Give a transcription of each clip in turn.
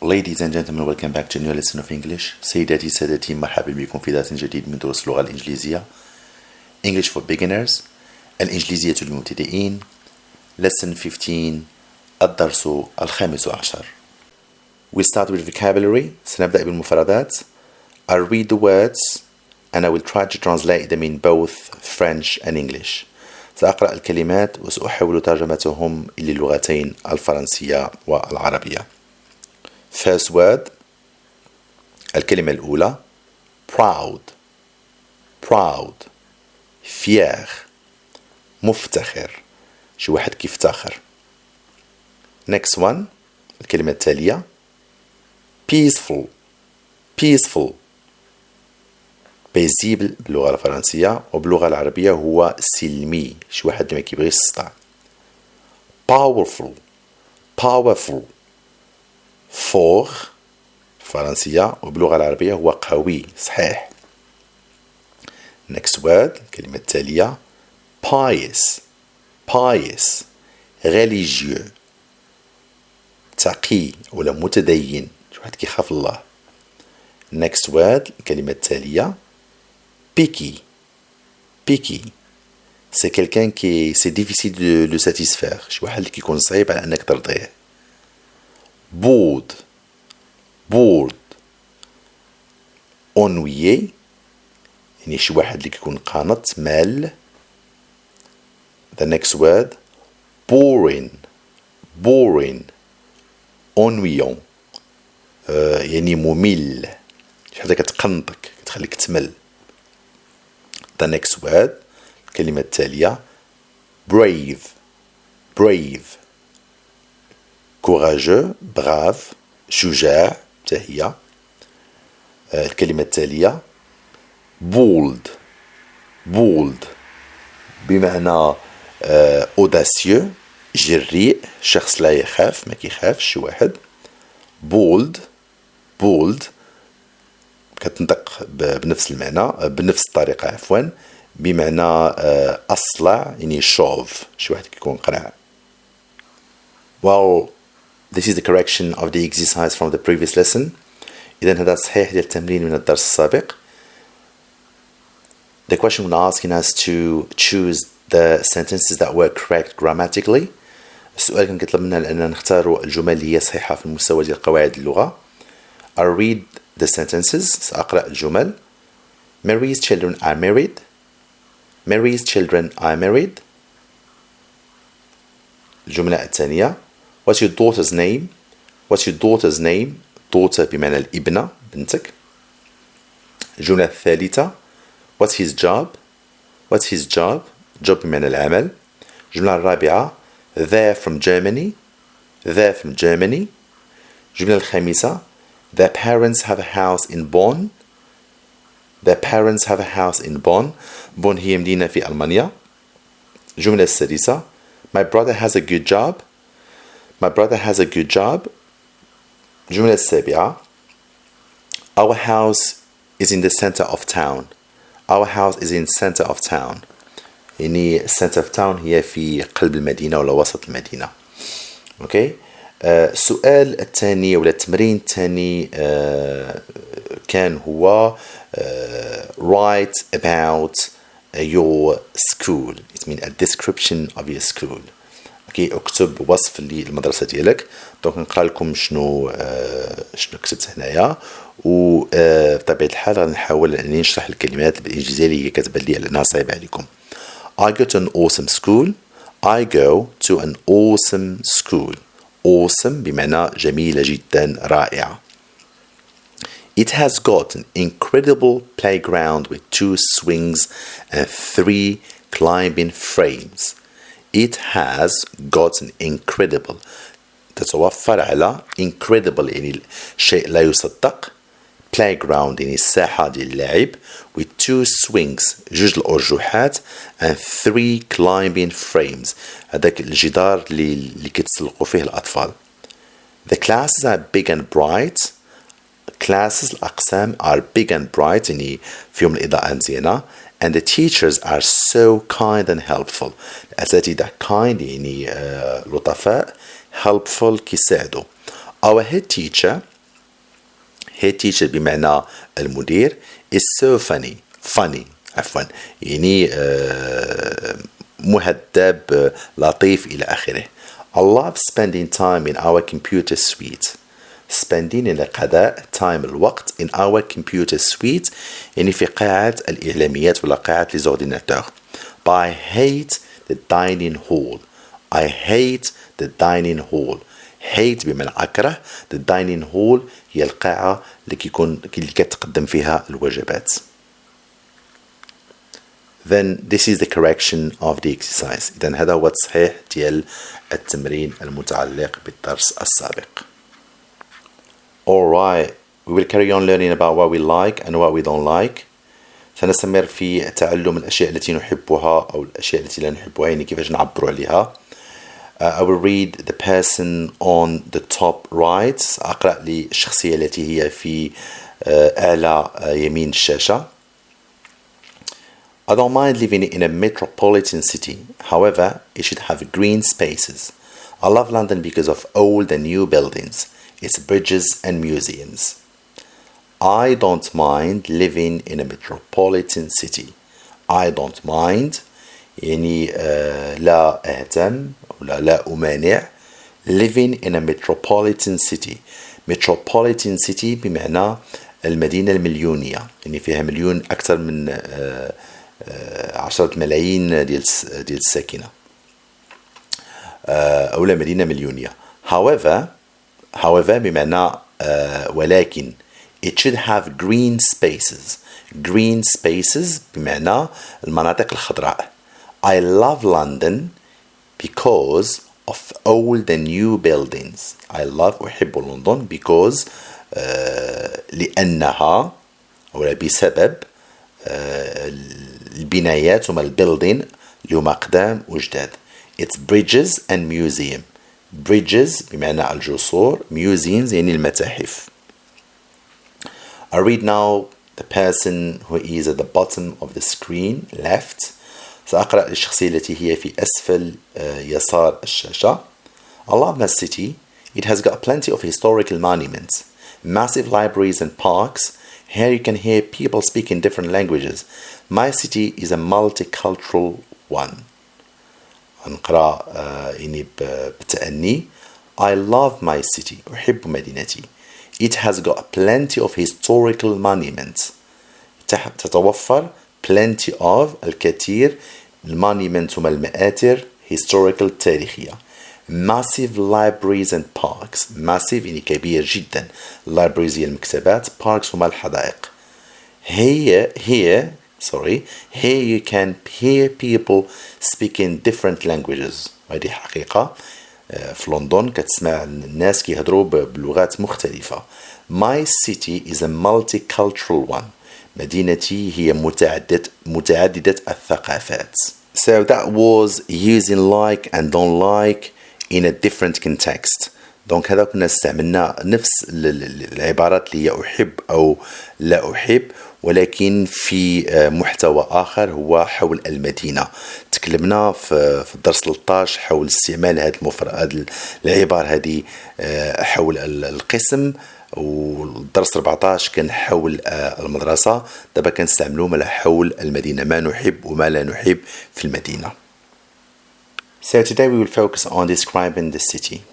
Ladies and gentlemen, welcome back to a new lesson of English. سيداتي سادتي مرحبا بكم في درس جديد من دروس اللغة الإنجليزية. English for beginners. الإنجليزية للمبتدئين. Lesson 15. الدرس الخامس عشر. We start with vocabulary. سنبدأ بالمفردات. I'll read the words and I will try to translate them in both French and English. سأقرأ الكلمات وسأحاول ترجمتهم إلى اللغتين الفرنسية والعربية. First word. الكلمة الأولى proud proud fier مفتخر شي واحد كيفتخر. Next one. الكلمة التالية peaceful peaceful paisible باللغة الفرنسية، وباللغة العربية هو سلمي شي واحد اللي ما كيبغيش الصداع. powerful powerful فور فرنسية، وباللغة العربية هو قوي صحيح. Next word. الكلمة التالية pious pious religieux تقي ولا متدين شي واحد كيخاف الله. Next word. الكلمة التالية picky picky c'est quelqu'un qui c'est difficile de le satisfaire شي واحد اللي كيكون صعيب على أنك ترضيه. bored bored ennuyé يعني شي واحد اللي كيكون قانط مال. The next word boring boring ennuyant يعني ممل شي حاجة كتقنطك كتخليك تمل. The next word. الكلمة التالية brave brave courageux brave شجاع تهيا. الكلمة التالية bold bold بمعنى audacieux جريء شخص لا يخاف ما كيخافش شي واحد. bold bold كتنطق بنفس المعنى بنفس الطريقة عفوا بمعنى أصلع يعني شوف شي واحد كيكون قرع. Well, this is the correction of the exercise from the previous lesson. إذن هذا صحيح ديال التمرين من الدرس السابق. The question was asking us to choose the sentences that were correct grammatically. السؤال كان كيطلب منا أننا نختاروا الجمل اللي هي صحيحة في المستوى ديال قواعد اللغة. I'll read the sentences. سأقرأ الجمل. Mary's children are married. Mary's children are married. الجملة الثانية What's your daughter's name? What's your daughter's name? daughter بمعنى الابنة بنتك. الجملة الثالثة What's his job? What's his job? job بمعنى العمل. الجملة الرابعة They're from Germany. They're from Germany. الجملة الخامسة Their parents have a house in Bonn. Their parents have a house in Bonn. Bonn هي مدينة في ألمانيا. الجملة السادسة My brother has a good job. My brother has a good job. الجملة السابعة Our house is in the center of town. Our house is in center of town. يعني center of town هي في قلب المدينة ولا وسط المدينة. أوكي. السؤال الثاني ولا التمرين الثاني كان هو write about your school. It means a description of your school. اوكي اكتب وصف للمدرسة ديالك. دونك نقرا لكم شنو كتبت هنايا، وبطبيعة الحال غنحاول اني نشرح الكلمات بالانجليزية اللي هي كتبان لي انها صعيبة عليكم. I go to an awesome school. I go to an awesome school. awesome بمعنى جميلة جدا رائعة. It has got an incredible playground with 2 swings and 3 climbing frames. It has got an incredible تتوفر على incredible يعني شيء لا يصدق. playground يعني الساحة ديال اللعب with 2 swings 2 الأرجوحات and 3 climbing frames هذاك الجدار اللي كيتسلقوا فيه الأطفال. The classes are big and bright. Classes الأقسام are big and bright يعني فيهم الإضاءة مزيانة. and the teachers are so kind and helpful. الأساتذة kind يعني لطفاء helpful كيساعدوا. Our head teacher head teacher بمعنى المدير is so funny عفوا يعني مهذب لطيف إلى آخره. I love spending time in our computer suite. spending يعني قضاء time الوقت in our computer suite يعني في قاعة الإعلاميات ولا قاعة les ordinateurs. But I hate the dining hall. I hate the dining hall. hate بمعنى أكره. the dining hall هي القاعة اللي كتقدم فيها الوجبات. Then this is the correction of the exercise. إذن هذا هو الصحيح ديال التمرين المتعلق بالدرس السابق. Alright, we will carry on learning about what we like and what we don't like. سنستمر في تعلم الأشياء التي نحبها أو الأشياء التي لا نحبها يعني كيفاش نعبر عليها. I will read the person on the top right. أقرأ للشخصية التي هي في أعلى يمين الشاشة. I don't mind living in a metropolitan city. However, it should have green spaces. I love London because of old and new buildings, its bridges and museums. I don't mind living in a metropolitan city. I don't mind يعني لا أهتم ولا لا أمانع living in a metropolitan city. metropolitan city بمعنى المدينة المليونية يعني فيها مليون أكثر من 10 ملايين ديال الساكنة أو لا مدينة مليونية. however بمعنى ولكن it should have green spaces بمعنى المناطق الخضراء. I love London because of old and new buildings. أحب لندن because لأنها أو بسبب البنايات هما البيلدين اللي هما قدام وجداد. It's bridges and museum. bridges بمعنى الجسور museums يعني المتاحف. I read now the person who is at the bottom of the screen left. سأقرأ الشخصية التي هي في أسفل يسار الشاشة. I love my city. It has got plenty of historical monuments, massive libraries and parks. Here you can hear people speaking different languages. My city is a multicultural one. نقرأ يعني بتأني. I love my city. أحب مدينتي. It has got plenty of historical monuments. تتوفر plenty of الكثير المونيمنت هما المآثر historical تاريخية. massive libraries and parks. massive يعني كبير جدا. libraries هي المكتبات. parks هما الحدائق. Here you can hear people speaking different languages. هذه حقيقة في لندن كتسمع الناس كيهضروا بلغات مختلفة. My city is a multicultural one. مدينتي هي متعددة الثقافات. So that was using like and don't like in a different context. دونك هذا كنا استعملنا نفس العبارات اللي هي أحب أو لا أحب ولكن في محتوى آخر هو حول المدينة. تكلمنا في الدرس 13 حول استعمال هذه العبارة هذه حول القسم والدرس 14 كان حول المدرسة. دابا كنستعملوهم على حول المدينة ما نحب وما لا نحب في المدينة. So today we will focus on describing the city.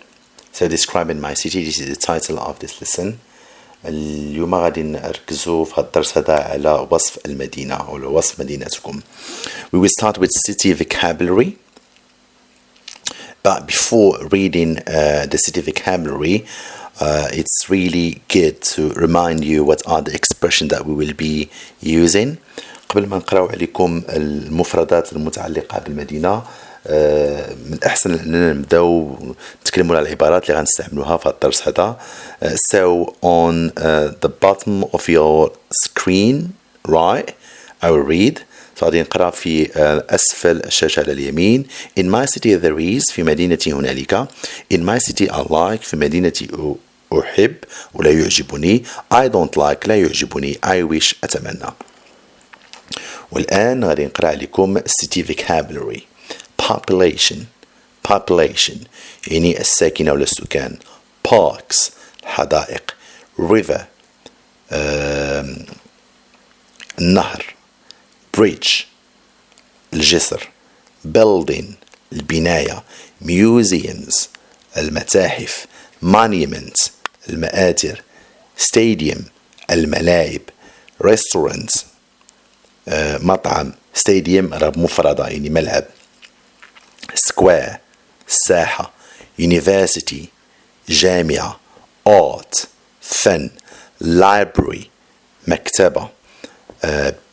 So describing my city, this is the title of this lesson. اليوم غادي نركزوا في هذا الدرس هذا على وصف المدينة أو وصف مدينتكم. We will start with city vocabulary. But before reading the city vocabulary, it's really good to remind you what are the expressions that we will be using. قبل ما نقراو عليكم المفردات المتعلقة بالمدينة من الأحسن أننا نبداو نتكلموا على العبارات اللي غنستعملوها في الدرس هذا. So on the bottom of your screen right I will read. غادي نقرأ في أسفل الشاشة على اليمين. In my city there is في مدينتي هنالك. In my city I like في مدينتي أحب ولا يعجبني. I don't like لا يعجبني. I wish أتمنى. والآن غادي نقرأ لكم city vocabulary. population يعني الساكنة ولا السكان. parks حدائق. river النهر bridge الجسر building البناية museums المتاحف monument المآثر stadium الملاعب restaurant مطعم stadium مفردة يعني ملعب square ساحة university جامعة art فن library مكتبة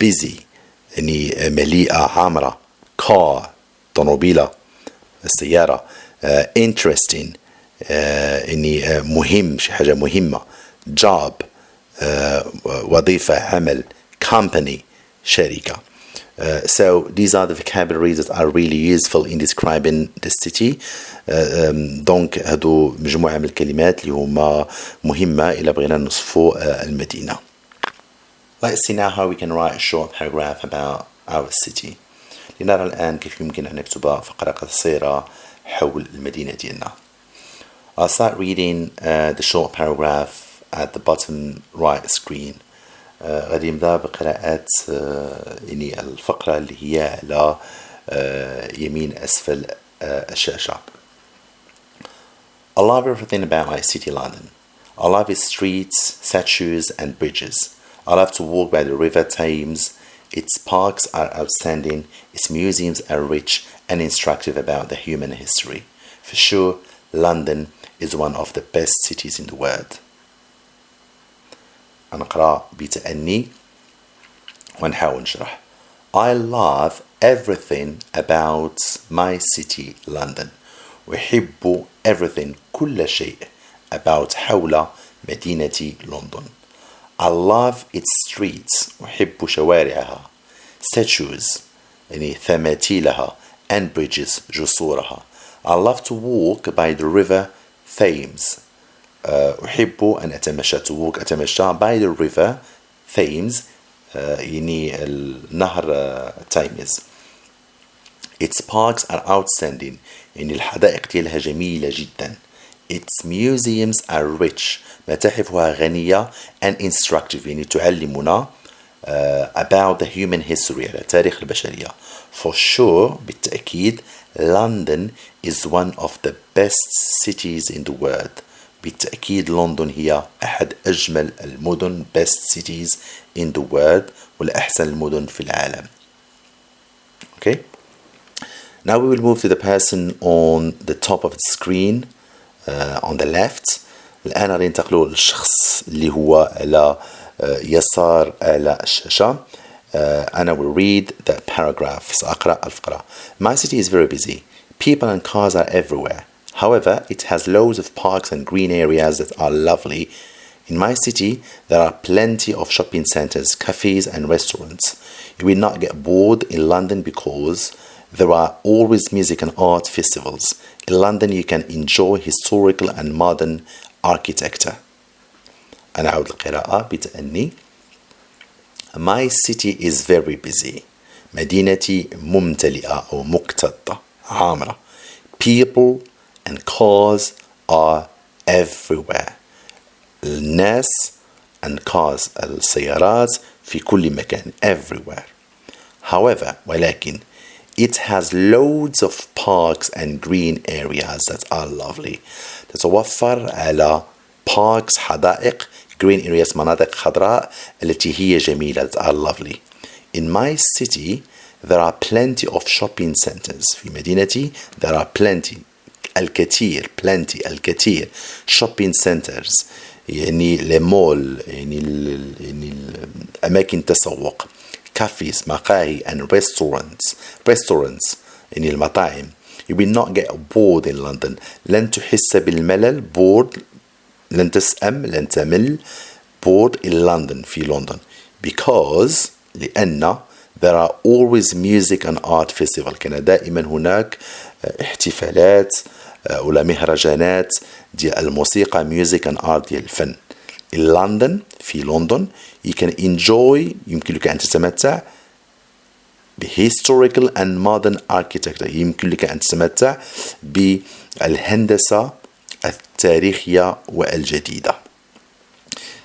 busy يعني مليئة عامرة car طنوبيلة السيارة interesting يعني مهم شي حاجة مهمة job وظيفة عمل company شركة. So these are the vocabularies that are really useful in describing the city. دونك هادو مجموعة من الكلمات اللي هما مهمة إلا بغينا نوصفوا المدينة. Let's see now how we can write a short paragraph about our city. لنرى الآن كيف يمكن أن نكتب فقرة قصيرة حول المدينة ديالنا. I'll start reading the short paragraph at the bottom right screen. غادي نبدأ بقراءة يعني الفقرة اللي هي على يمين أسفل الشاشة. I love everything about my city, London. I love its streets, statues and bridges. I love to walk by the River Thames. Its parks are outstanding. Its museums are rich and instructive about the human history. For sure, London is one of the best cities in the world. نقرأ بتأني ونحاول نشرح. I love everything about my city, London. أحب everything كل شيء about حول مدينة لندن. I love its streets. أحب شوارعها. Statues يعني ثماثيلها and bridges جسورها. I love to walk by the river Thames. أحب أن أتمشى to walk أتمشى by the river Thames يعني النهر تايمز. Its parks are outstanding يعني الحدائق ديالها جميلة جدا. Its museums are rich متاحفها غنية and instructive يعني تعلمنا about the human history على تاريخ البشرية. For sure بالتأكيد London is one of the best cities in the world. بالتأكيد لندن هي أحد أجمل المدن best cities in the world والأحسن المدن في العالم. Okay. Now we will move to the person on the top of the screen on the left. الآن غادي ننتقلوا للشخص اللي هو على يسار على الشاشة. أنا will read the paragraph. سأقرأ الفقرة. My city is very busy. People and cars are everywhere. However, it has loads of parks and green areas that are lovely. In my city, there are plenty of shopping centers, cafes and restaurants. You will not get bored in London because there are always music and art festivals. In London, you can enjoy historical and modern architecture. أنا أعود القراءة بتأني. My city is very busy. مدينتي ممتلئة أو مكتظة عامرة. People and cars are everywhere. الناس and cars السيارات في كل مكان everywhere. However ولكن it has loads of parks and green areas that are lovely. تتوفر على parks حدائق green areas مناطق خضراء التي هي جميلة that are lovely. In my city there are plenty of shopping centers. في مدينتي there are plenty الكثير الكثير shopping centers يعني المول يعني أماكن تسوق cafes مقاهي and restaurants يعني المطاعم. You will not get bored in London. لن تحس بالملل bored لن تسأم لن تمل bored in London في لندن because لأن there are always music and art festival. كان دائما هناك احتفالات ولا مهرجانات ديال الموسيقى music and art ديال الفن. In London في لندن you can enjoy يمكنك أن تتمتع historical and modern architecture. يمكن لك أن تتمتع بالهندسة التاريخية والجديدة.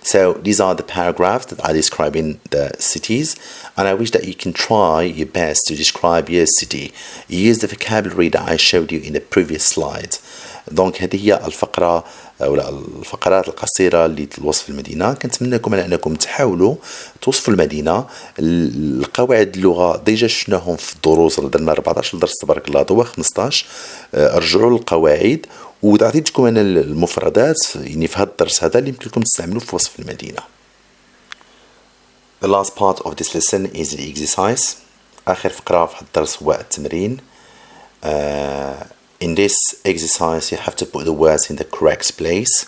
So these are the paragraphs that are describing the cities, and I wish that you can try your best to describe your city. Use the vocabulary that I showed you in the previous slide. دونك هذه هي الفقرة ولا الفقرات القصيرة لوصف المدينة. كنتمنى لكم على أنكم تحاولوا توصفوا المدينة. القواعد اللغة ديجا شفناهم في الدروس، درنا 14 درس تبارك الله، دوا 15. رجعوا للقواعد وعطيتكم أنا المفردات يعني في هذا الدرس هذا اللي يمكن لكم تستعملوه في وصف المدينة. The last part of this lesson is the exercise. آخر فقرة في هذا الدرس هو التمرين. In this exercise you have to put the words in the correct place.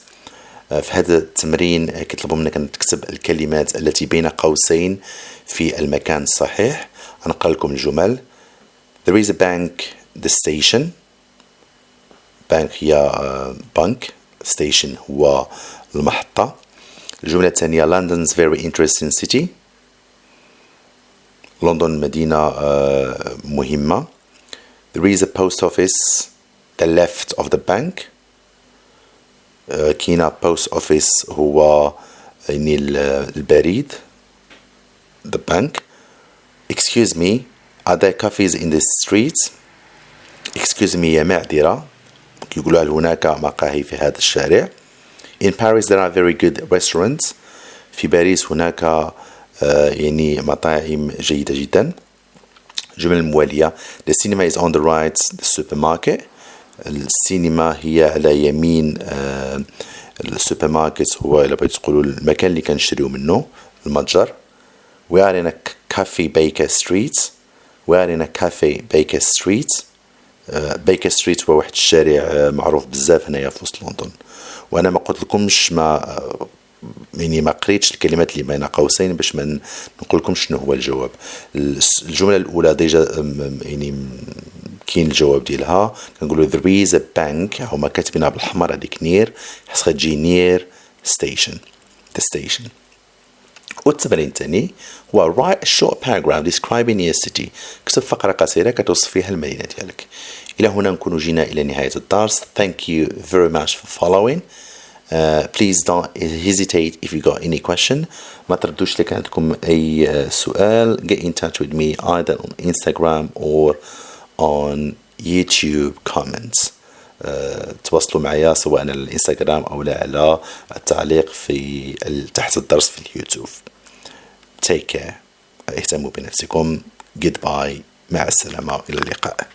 في هذا التمرين كيطلبوا منك أن تكتب الكلمات التي بين قوسين في المكان الصحيح. أنقل لكم الجمل. There is a bank, the station. bank هي بنك، station هو المحطة. الجملة الثانية London's very interesting city. لندن مدينة مهمة. There is a post office the left of the bank. كاينة post office هو يعني البريد the bank. Excuse me, are there cafes in this street? Excuse me يا معذرة، يقولوا هل هناك مقاهي في هذا الشارع. In Paris there are very good restaurants. في باريس هناك يعني مطاعم جيدة جدا. الجملة الموالية The cinema is on the right, the supermarket. السينما هي على يمين السوبر ماركت، هو إلا بغيتو تقولوا المكان اللي كنشريو منه، المتجر. We are in a cafe Baker Street. We are in a cafe Baker Street. Baker Street هو واحد الشارع معروف بزاف هنايا في وسط لندن. وانا ما قلت لكمش ما قريتش الكلمات اللي بين قوسين باش ما نقول لكم شنو هو الجواب. الجمله الاولى ديجا يعني كاين الجواب ديالها، كنقولوا there is a bank، هما كاتبينها بالحمر هذيك نير، خاصها تجي نير ستيشن the station. والتمرين الثاني هو write a short paragraph describing your city. كتب فقرة قصيرة كتوصف فيها المدينة ديالك. إلى هنا نكون جينا إلى نهاية الدرس. Thank you very much for following. Please don't hesitate if you got any question. ما تردوش لك عندكم أي سؤال. Get in touch with me either on Instagram or on YouTube comments. تواصلوا معي سواء على الانستغرام أو لا على التعليق في تحت الدرس في اليوتيوب. Take care. اهتموا بنفسكم. Goodbye. مع السلامة. إلى اللقاء.